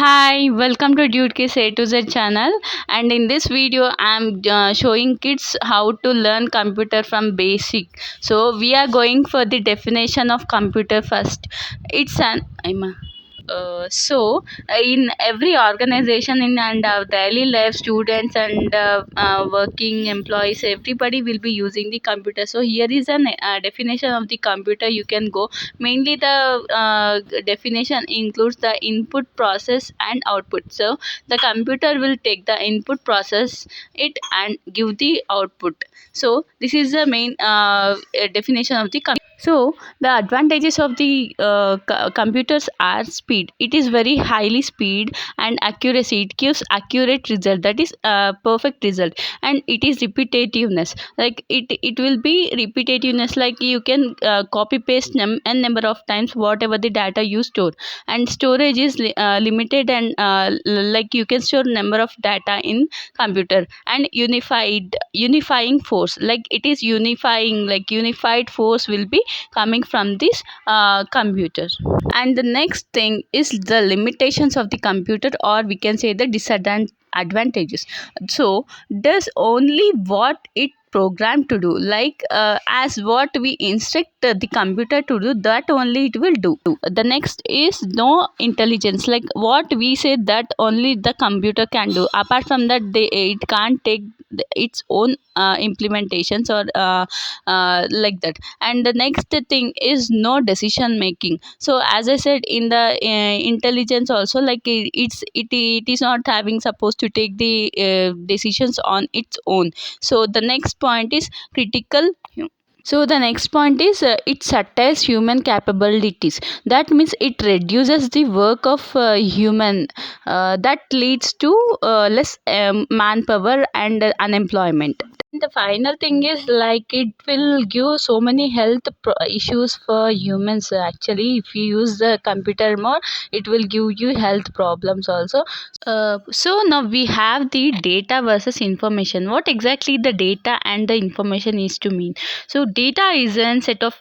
Hi, welcome to Dude Kids A to Z channel. And in this video, I'm showing kids how to learn computer from basic. So we are going for the definition of computer first. It's an in every organization in and our daily life, students and working employees, everybody will be using the computer. So here is an definition of the computer. You can go. Mainly the definition includes the input, process and output. So the computer will take the input, process it and give the output. So this is the main definition of the computer. So the advantages of the computers are speed. It is very highly speed and accuracy. It gives accurate result, that is perfect result. And it is repetitiveness, like it will be repetitiveness, like you can copy paste n number of times whatever the data you store. And storage is limited, and like you can store number of data in computer. And unifying force, like it is unifying, like unified force will be coming from this computer. And the next thing is the limitations of the computer, or we can say the disadvantages. So does only what it programmed to do, like as what we instruct the computer to do, that only it will do. The next is no intelligence, like what we say that only the computer can do. Apart from that, it can't take its own implementations or like that. And the next thing is no decision making. So as I said, in the intelligence also, like it is not having supposed to take the decisions on its own. So the next point is critical. So the next point is it surpass human capabilities. That means it reduces the work of human. That leads to less manpower and unemployment. The final thing is, like it will give so many health issues for humans. Actually, if you use the computer more, it will give you health problems also. So now we have the data versus information. What exactly the data and the information is to mean? So data is a set of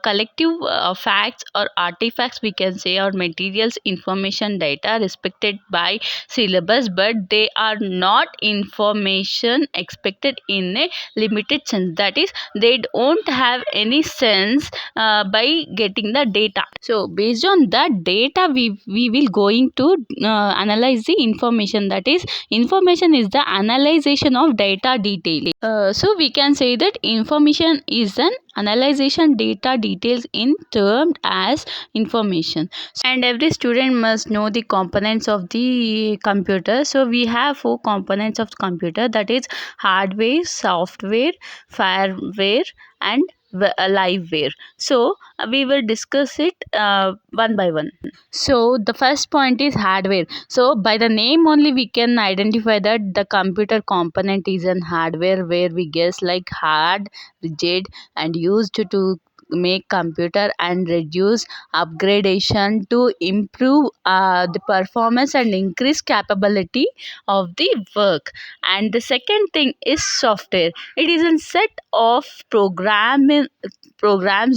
collective facts or artifacts, we can say, or materials, information, data respected by syllabus, but they are not information expected in a limited sense. That is, they don't have any sense by getting the data. So based on that data, we will going to analyze the information. That is, information is the analyzation of data detail. So we can say that information is an analyzation data details in termed as information. And every student must know the components of the computer. So we have four components of computer, that is hardware, software, firmware and liveware. So we will discuss it one by one. So the first point is hardware. So by the name only we can identify that the computer component is an hardware, where we guess like hard, rigid and used to make computer and reduce upgradation to improve the performance and increase capability of the work. And the second thing is software. It is a set of programs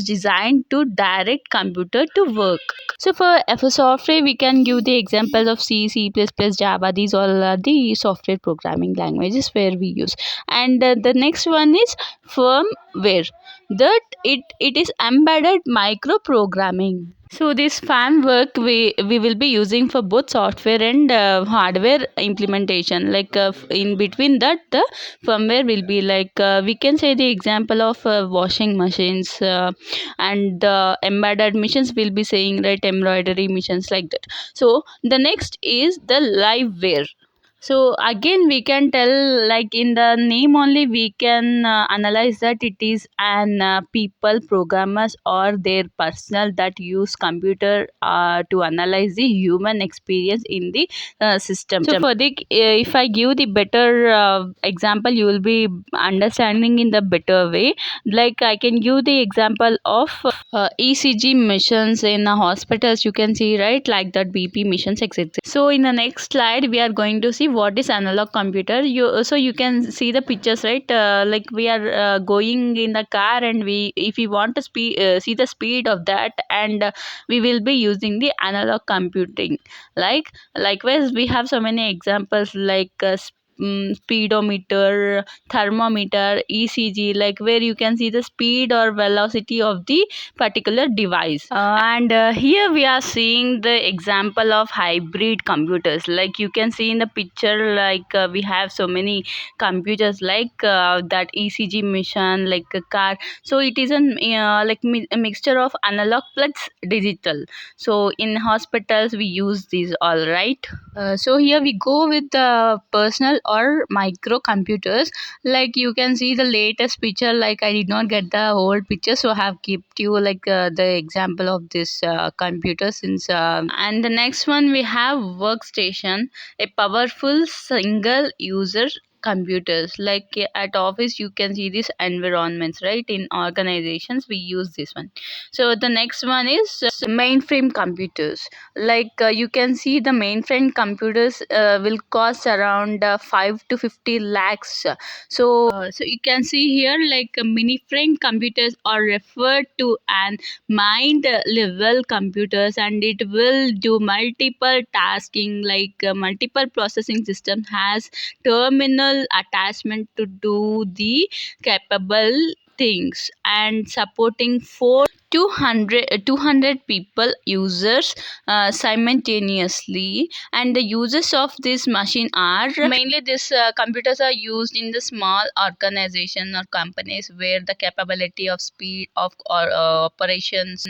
designed to direct computer to work. So for software, we can give the examples of C, C++, Java. These all are the software programming languages where we use. And the next one is firmware. That it is embedded microprogramming. So this framework we will be using for both software and hardware implementation. Like in between that, the firmware will be like we can say the example of washing machines, and the embedded machines will be saying, right, embroidery machines, like that. So the next is the liveware. So again we can tell, like in the name only we can analyze that it is an people, programmers or their personnel that use computer to analyze the human experience in the system. So for the if I give the better example, you will be understanding in the better way. Like I can give the example of ECG missions in hospitals, you can see, right, like that BP missions, etc. So in the next slide we are going to see what is analog computer. You can see the pictures, right? Like we are going in the car, and we if we want to see the speed of that, and we will be using the analog computing. Likewise, we have so many examples like speedometer, thermometer, ECG, like where you can see the speed or velocity of the particular device. And here we are seeing the example of hybrid computers. Like you can see in the picture, like we have so many computers, like that ECG machine, like a car. So it is a mixture of analog plus digital. So in hospitals we use these all, right? So here we go with the personal or micro computers. Like you can see the latest picture, like I did not get the old picture, so I have kept you like the example of this computer. Since And the next one we have workstation, a powerful single user computers. Like at office you can see these environments, right? In organizations we use this one. So the next one is mainframe computers. Like you can see the mainframe computers will cost around 5 to 50 lakhs. So you can see here, like mini frame computers are referred to as mind level computers, and it will do multiple tasking, like multiple processing system has terminal attachment to do the capable things, and supporting 200 people users simultaneously. And the uses of this machine are mainly these computers are used in the small organization or companies where the capability of speed of operations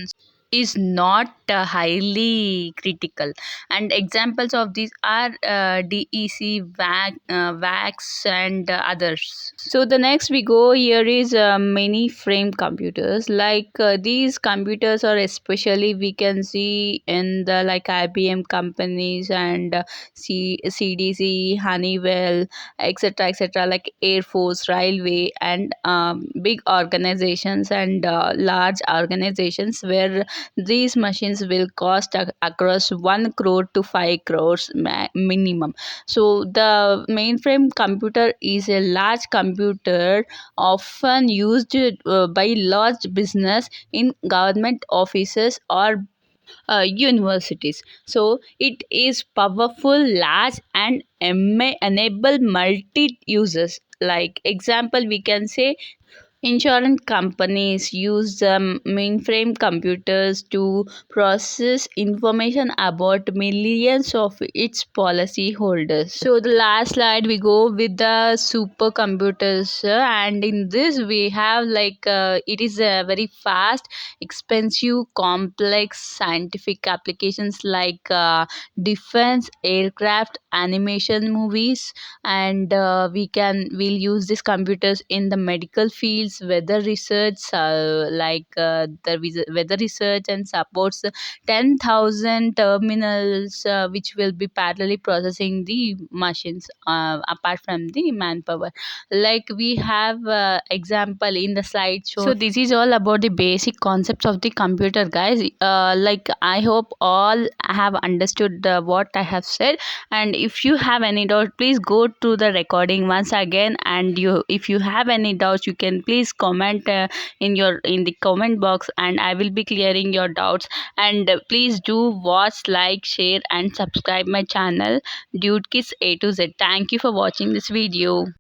is not highly critical. And examples of these are DEC, VAX, and others. So the next we go here is many frame computers. Like these computers are especially we can see in the like IBM companies, and CDC, Honeywell, etc., etc., like Air Force, Railway, and big organizations and large organizations, where these machines will cost across 1 crore to 5 crores minimum. So the mainframe computer is a large computer often used by large business in government offices or universities. So it is powerful, large, and may enable multi users. Like example, we can say insurance companies use mainframe computers to process information about millions of its policy holders. So the last slide we go with the supercomputers, and in this we have like it is a very fast, expensive, complex scientific applications like defense, aircraft, animation, movies, and we'll use these computers in the medical fields, weather research, weather research, and supports 10,000 terminals which will be parallelly processing the machines apart from the manpower. Like we have example in the slide. So this is all about the basic concepts of the computer, guys. Like I hope all have understood what I have said. And if you have any doubt, please go to the recording once again, and if you have any doubts, you can please comment in the comment box, and I will be clearing your doubts. And please do watch, like, share, and subscribe my channel, Dude Kids A to Z. Thank you for watching this video.